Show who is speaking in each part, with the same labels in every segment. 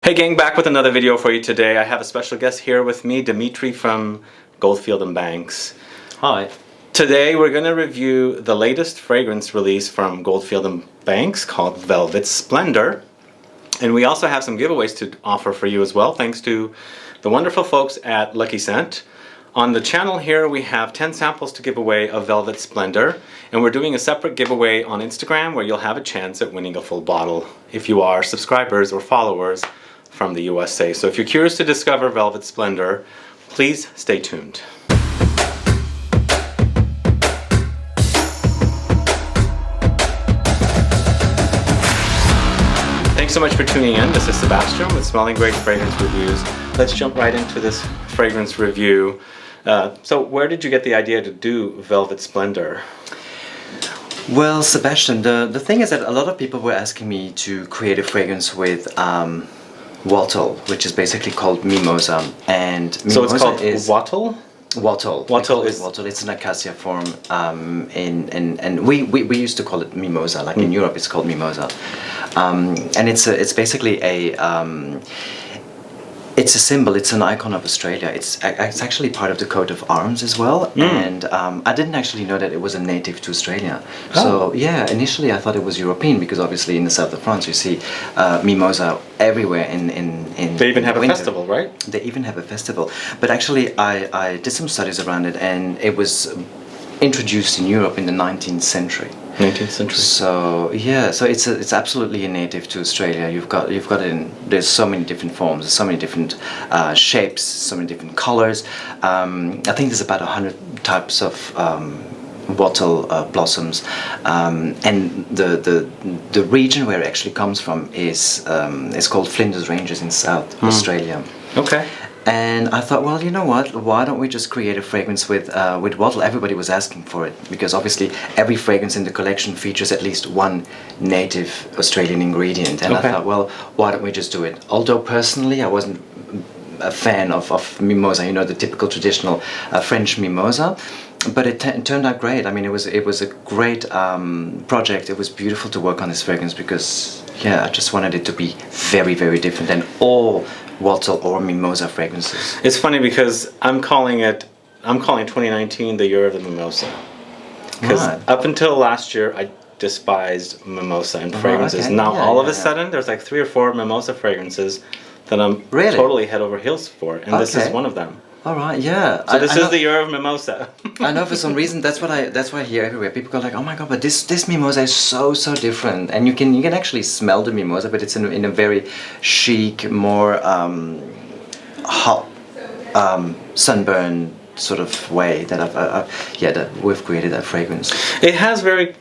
Speaker 1: Hey gang, back with another video for you today. I have a special guest here with me, Dimitri from Goldfield Banks.
Speaker 2: Hi.
Speaker 1: Today we're going to review the latest fragrance release from Goldfield Banks called Velvet Splendour. And we also have some giveaways to offer for you as well, thanks to the wonderful folks at Lucky Scent. On the channel here we have 10 samples to give away of Velvet Splendour, and we're doing a separate giveaway on Instagram where you'll have a chance at winning a full bottle if you are subscribers or followers from the USA. So if you're curious to discover Velvet Splendour, please stay tuned. Thanks so much for tuning in. This is Sebastian with Smelling Great Fragrance Reviews. Let's jump right into this fragrance review. So where did you get the idea to do Velvet Splendour?
Speaker 2: Well, Sebastian, the thing is that a lot of people were asking me to create a fragrance with wattle, which is basically called Mimosa. And Mimosa
Speaker 1: so it's called wattle?
Speaker 2: Wattle.
Speaker 1: Wattle is
Speaker 2: wattle. It's an acacia form, and we used to call it Mimosa. Like in Europe, it's called Mimosa, and it's basically it's a symbol. It's an icon of Australia. It's actually part of the coat of arms as well. And I didn't actually know that it was a native to Australia.
Speaker 1: Oh.
Speaker 2: So yeah, initially I thought it was European because obviously in the south of France you see mimosa everywhere. In
Speaker 1: they even have a
Speaker 2: winter.
Speaker 1: festival, right?
Speaker 2: They even have a festival. But actually I did some studies around it, and it was introduced in Europe in the 19th century.
Speaker 1: 19th century.
Speaker 2: So yeah, so it's absolutely a native to Australia. You've got it in. There's so many different forms. There's so many different shapes. So many different colors. I think there's about 100 types of wattle blossoms, and the region where it actually comes from is called Flinders Ranges in South Australia.
Speaker 1: Okay.
Speaker 2: And I thought, well, you know what? Why don't we just create a fragrance with wattle? Everybody was asking for it because obviously every fragrance in the collection features at least one native Australian ingredient. And
Speaker 1: Okay.
Speaker 2: I thought, well, why don't we just do it? Although personally, I wasn't a fan of mimosa, you know, the typical traditional French mimosa. But it turned out great. I mean, it was a great project. It was beautiful to work on this fragrance because, yeah, I just wanted it to be very, very different than all wattle or mimosa fragrances.
Speaker 1: It's funny because I'm calling 2019 the year of the mimosa. Because up until last year, I despised mimosa and fragrances.
Speaker 2: Okay.
Speaker 1: Now,
Speaker 2: Yeah,
Speaker 1: all of a
Speaker 2: yeah.
Speaker 1: sudden, there's like 3 or 4 mimosa fragrances that I'm
Speaker 2: Really?
Speaker 1: totally head over heels for, and this is
Speaker 2: Okay.
Speaker 1: one of them.
Speaker 2: All right, yeah.
Speaker 1: So this
Speaker 2: I
Speaker 1: is
Speaker 2: know,
Speaker 1: the year of mimosa.
Speaker 2: I know for some reason that's what I hear everywhere. People go like, "Oh my god, but this mimosa is so different," and you can actually smell the mimosa, but it's in a very chic, more hot, sunburn sort of way that that we've created that fragrance.
Speaker 1: It has very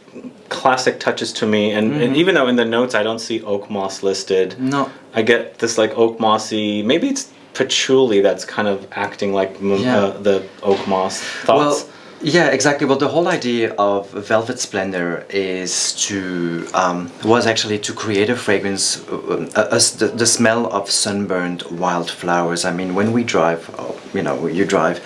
Speaker 1: classic touches to me, and even though in the notes I don't see oak moss listed,
Speaker 2: No.
Speaker 1: I get this like oak mossy, maybe it's patchouli that's kind of acting like the oak moss. Thoughts?
Speaker 2: Well, yeah, exactly. Well, the whole idea of Velvet Splendour was actually to create a fragrance, the smell of sunburned wildflowers. I mean, when we drive, you drive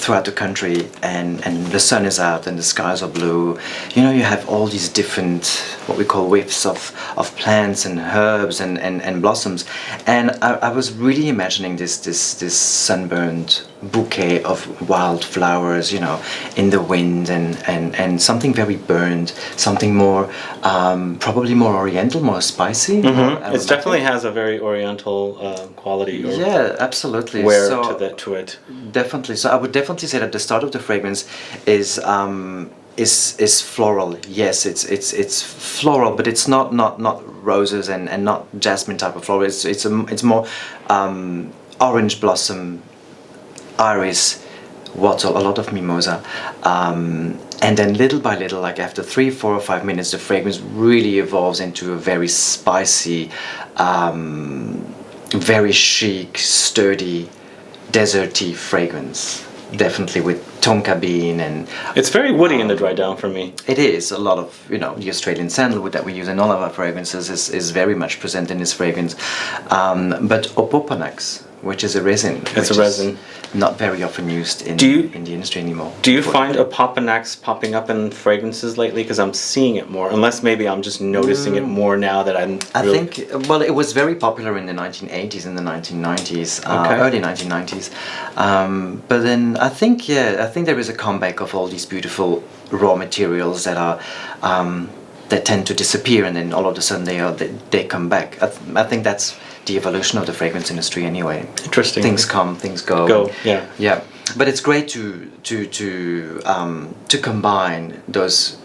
Speaker 2: throughout the country, and the sun is out and the skies are blue. You know, you have all these different, what we call whiffs of plants and herbs and blossoms, and I was really imagining this sunburned bouquet of wildflowers, you know, in the wind, and something very burned, something more probably more oriental, more spicy.
Speaker 1: It definitely has a very oriental quality. Or
Speaker 2: yeah, absolutely.
Speaker 1: Wear
Speaker 2: So,
Speaker 1: to it.
Speaker 2: definitely. So I would definitely say that the start of the fragrance is floral. Yes, it's floral, but it's not roses and not jasmine type of floral. It's more orange blossom, iris, wattle, a lot of mimosa, and then little by little, like after 3, 4, or 5 minutes, the fragrance really evolves into a very spicy, very chic, sturdy, deserty fragrance. Definitely with tonka bean and...
Speaker 1: It's very woody in the dry down for me.
Speaker 2: It is. A lot of, you know, the Australian sandalwood that we use in all of our fragrances is very much present in this fragrance. But Opoponax, which is a resin.
Speaker 1: It's
Speaker 2: which
Speaker 1: a
Speaker 2: is
Speaker 1: resin.
Speaker 2: Not very often used in the industry anymore.
Speaker 1: Do you find Opoponax popping up in fragrances lately? Because I'm seeing it more, unless maybe I'm just noticing it more now that I'm
Speaker 2: I think, well, it was very popular in the 1980s and the 1990s, early 1990s. But then I think there is a comeback of all these beautiful raw materials that are that tend to disappear, and then all of a sudden they come back. I think that's the evolution of the fragrance industry anyway.
Speaker 1: Interesting.
Speaker 2: Things come, things go. Yeah. But it's great to combine those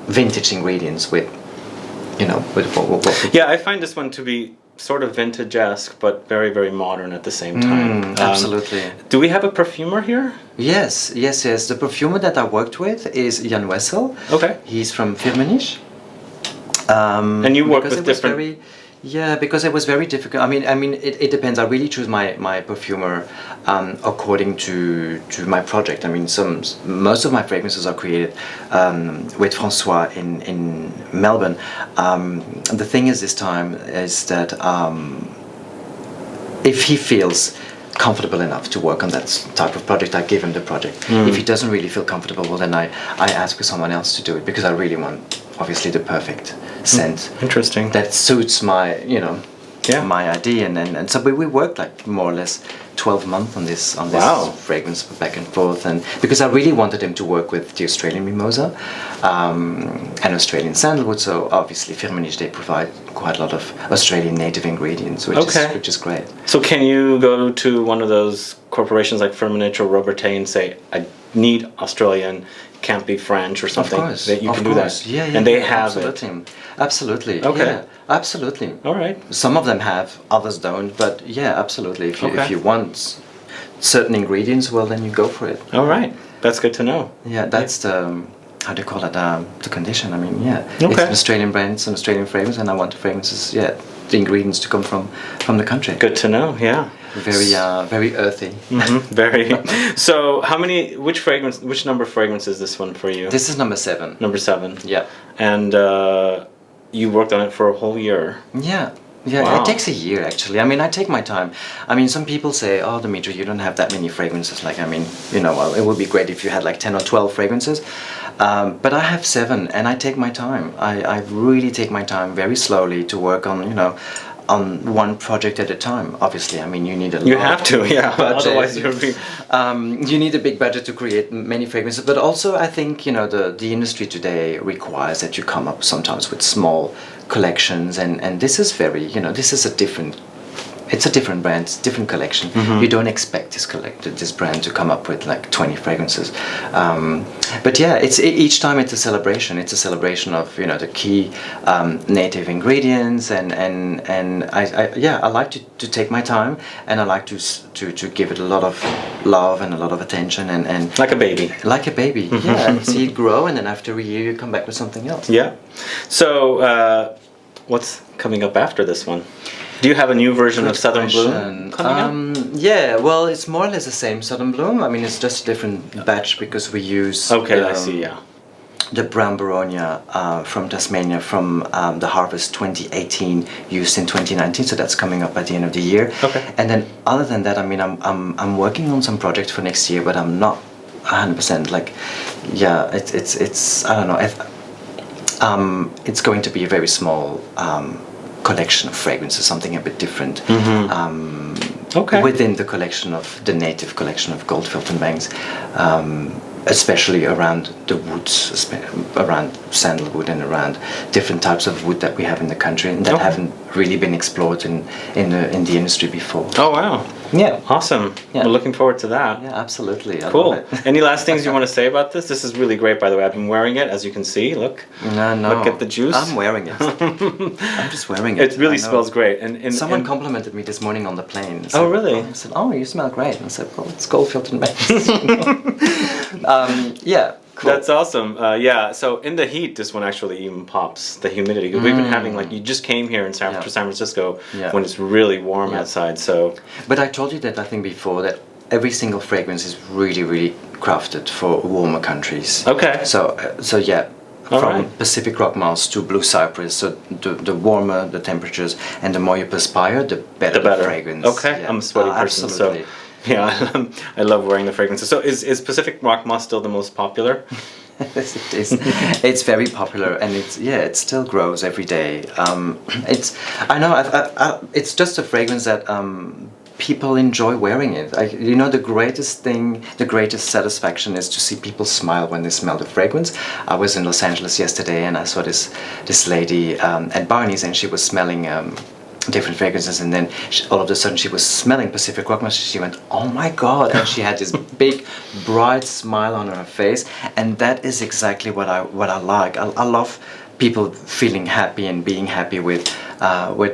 Speaker 2: vintage ingredients with, with what.
Speaker 1: Yeah, I find this one to be sort of vintage-esque, but very, very modern at the same time.
Speaker 2: Absolutely.
Speaker 1: Do we have a perfumer here?
Speaker 2: Yes. The perfumer that I worked with is Jan Wessel.
Speaker 1: Okay.
Speaker 2: He's from Firmenich.
Speaker 1: And you work with different...
Speaker 2: because it was very difficult. I mean, it depends. I really choose my perfumer according to my project. I mean, most of my fragrances are created with Francois in Melbourne. The thing is this time is that if he feels comfortable enough to work on that type of project, I give him the project. If he doesn't really feel comfortable, well, then I ask for someone else to do it, because I really want, obviously, the perfect scent.
Speaker 1: Interesting.
Speaker 2: That suits my, my idea, and so we worked like more or less 12 months on this fragrance back and forth, and because I really wanted him to work with the Australian Mimosa and Australian Sandalwood, so obviously Firmenich, they provide quite a lot of Australian native ingredients, which is great.
Speaker 1: So can you go to one of those corporations like Firmenich or Robertet and say, I need Australian, can't be French or something?
Speaker 2: Of course,
Speaker 1: that you can do that.
Speaker 2: Yeah,
Speaker 1: and they have
Speaker 2: absolutely.
Speaker 1: Okay.
Speaker 2: Yeah, absolutely.
Speaker 1: All right.
Speaker 2: Some of them have, others don't, but yeah, absolutely. If you want certain ingredients, well, then you go for it.
Speaker 1: All right. That's good to know.
Speaker 2: Yeah, that's the, how do you call it, the condition. I mean, yeah.
Speaker 1: Okay.
Speaker 2: It's an Australian brand, it's an Australian fragrance, and I want the fragrances, the ingredients to come from the country.
Speaker 1: Good to know, yeah.
Speaker 2: Very earthy.
Speaker 1: Very. So, which number fragrance is this one for you?
Speaker 2: This is number 7.
Speaker 1: Number 7.
Speaker 2: Yeah.
Speaker 1: And you worked on it for a whole year.
Speaker 2: Yeah. Yeah,
Speaker 1: Wow.
Speaker 2: It takes a year actually. I mean, I take my time. I mean, some people say, "Oh, Dimitri, you don't have that many fragrances." Like, I mean, well, it would be great if you had like 10 or 12 fragrances, but I have 7, and I take my time. I really take my time very slowly to work on, on one project at a time. Obviously, I mean, you need a lot.
Speaker 1: You have to, yeah.
Speaker 2: Budget.
Speaker 1: Otherwise, you'll be.
Speaker 2: You need a big budget to create many fragrances, but also I think the industry today requires that you come up sometimes with small collections, and this is very this is a different brand, it's a different collection. You don't expect this brand to come up with like 20 fragrances, but yeah, each time it's a celebration. It's a celebration of the key native ingredients, and I like to take my time, and I like to give it a lot of love and a lot of attention, and
Speaker 1: Like a baby.
Speaker 2: like a baby. Yeah, and see it grow, and then after a year you come back with something else.
Speaker 1: Yeah. So, what's coming up after this one? Do you have a new version of Southern Bloom coming up?
Speaker 2: Yeah, well, it's more or less the same Southern Bloom. I mean, it's just a different batch because we use
Speaker 1: I see, yeah.
Speaker 2: the Brown Baronia from Tasmania from the harvest 2018, used in 2019, so that's coming up at the end of the year.
Speaker 1: Okay.
Speaker 2: And then other than that, I mean, I'm working on some projects for next year, but I'm not 100% like, yeah, it's I don't know, it's going to be a very small collection of fragrances, something a bit different. Within the collection of the native collection of Goldfield Banks, especially around the woods, around sandalwood and around different types of wood that we have in the country and that haven't really been explored in the industry before.
Speaker 1: Oh wow!
Speaker 2: Yeah,
Speaker 1: awesome.
Speaker 2: Yeah.
Speaker 1: We're looking forward to that.
Speaker 2: Yeah, absolutely.
Speaker 1: Cool. Any last things you want to say about this? This is really great, by the way. I've been wearing it, as you can see. Look.
Speaker 2: No.
Speaker 1: Look at the juice.
Speaker 2: I'm wearing it. I'm just wearing it.
Speaker 1: It really smells great. And
Speaker 2: someone complimented me this morning on the plane.
Speaker 1: Oh, really?
Speaker 2: I said, "Oh, you smell great." And I said, "Well, it's Goldfield Banks." Yeah. Cool.
Speaker 1: That's awesome. Yeah, so in the heat, this one actually even pops, the humidity. We've been having, like, you just came here in San Francisco when it's really warm outside, so...
Speaker 2: But I told you that, I think, before, that every single fragrance is really, really crafted for warmer countries.
Speaker 1: Okay.
Speaker 2: So yeah, from Pacific rock moss to blue cypress. So the warmer the temperatures and the more you perspire, the better the fragrance.
Speaker 1: Okay,
Speaker 2: yeah.
Speaker 1: I'm a sweaty person,
Speaker 2: absolutely.
Speaker 1: so yeah, I love wearing the fragrances. So is Pacific rock moss still the most popular?
Speaker 2: Yes, it is. It's very popular, and it still grows every day. I know, it's just a fragrance that people enjoy wearing it. The greatest thing, the greatest satisfaction is to see people smile when they smell the fragrance. I was in Los Angeles yesterday, and I saw this lady at Barney's, and she was smelling different fragrances, and then all of a sudden she was smelling Pacific rock moss. She went, "Oh my God!" and she had this big, bright smile on her face, and that is exactly what I like. I love people feeling happy and being happy with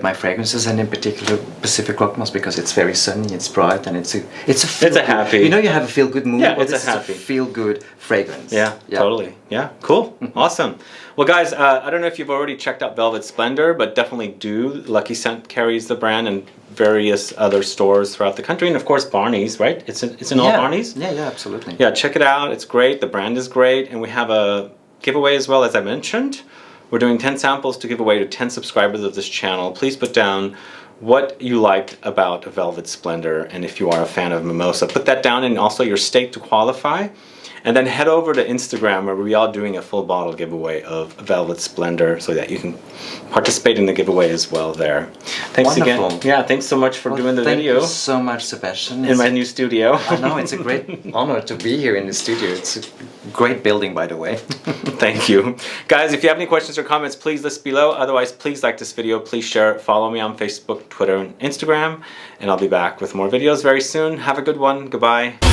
Speaker 2: my fragrances, and in particular Pacific rock moss, because it's very sunny, it's bright, and it's a
Speaker 1: happy.
Speaker 2: You have a feel good mood.
Speaker 1: Yeah,
Speaker 2: well,
Speaker 1: it's
Speaker 2: this
Speaker 1: a happy.
Speaker 2: is a feel good fragrance.
Speaker 1: Yeah, totally. Yeah, cool, awesome. Well, guys, I don't know if you've already checked out Velvet Splendour, but definitely do. Lucky Scent carries the brand and various other stores throughout the country, and of course Barney's, right? It's in all Barney's.
Speaker 2: Yeah, absolutely.
Speaker 1: Yeah, check it out. It's great. The brand is great, and we have a giveaway as well, as I mentioned. We're doing 10 samples to give away to 10 subscribers of this channel. Please put down what you liked about Velvet Splendour, and if you are a fan of Mimosa, put that down, and also your state to qualify. And then head over to Instagram, where we are doing a full bottle giveaway of Velvet Splendour, so that you can participate in the giveaway as well there. Thanks
Speaker 2: Wonderful.
Speaker 1: again. Yeah, thanks so much for doing the video.
Speaker 2: Thank you so much, Sebastian.
Speaker 1: In my new studio.
Speaker 2: I know, it's a great honor to be here in the studio. It's a great building, by the way.
Speaker 1: Thank you. Guys, if you have any questions or comments, please list below. Otherwise, please like this video, please share it, follow me on Facebook, Twitter, and Instagram, and I'll be back with more videos very soon. Have a good one. Goodbye.